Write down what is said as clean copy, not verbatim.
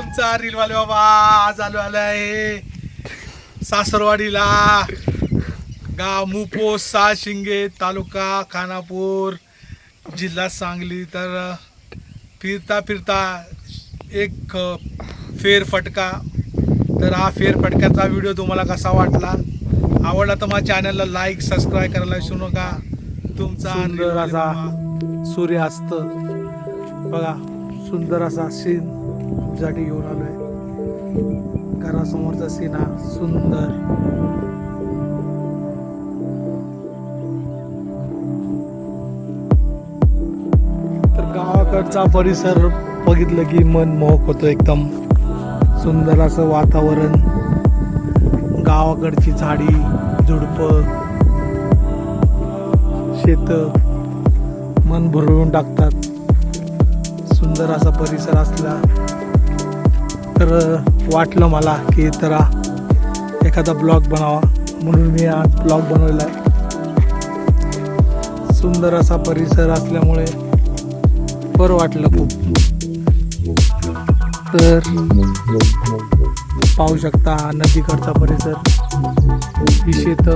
तुमचा रीलवाले बाबा आज आलोय सासरवाडीला, गाव मुपोस, शिंगे, तालुका खानापूर, जिल्हा सांगली. तर फिरता फिरता एक फेरफटका. तर हा फेरफटक्याचा व्हिडिओ तुम्हाला कसा वाटला, आवडला तर माझ्या चॅनलला लाईक सबस्क्राईब करायला विसरू नका. तुमचा सुंदर असा सूर्यास्त बघा, सुंदर असा सीन तुमच्यासाठी घेऊन आलोय. घरासमोरचा सीन हा सुंदर. तर गावाकडचा परिसर बघितलं की मन मोहक होतं. एकदम सुंदर असं वातावरण, गावाकडची झाडी झुडपं शेत मन भरवून टाकतात. सुंदर असा परिसर असला तर वाटलं मला की तर एखादा ब्लॉग बनावा, म्हणून मी आज ब्लॉग बनवला आहे. सुंदर असा परिसर असल्यामुळे बरं वाटलं खूप. तर पाहू शकता हा नदीकडचा परिसर, ही शेत.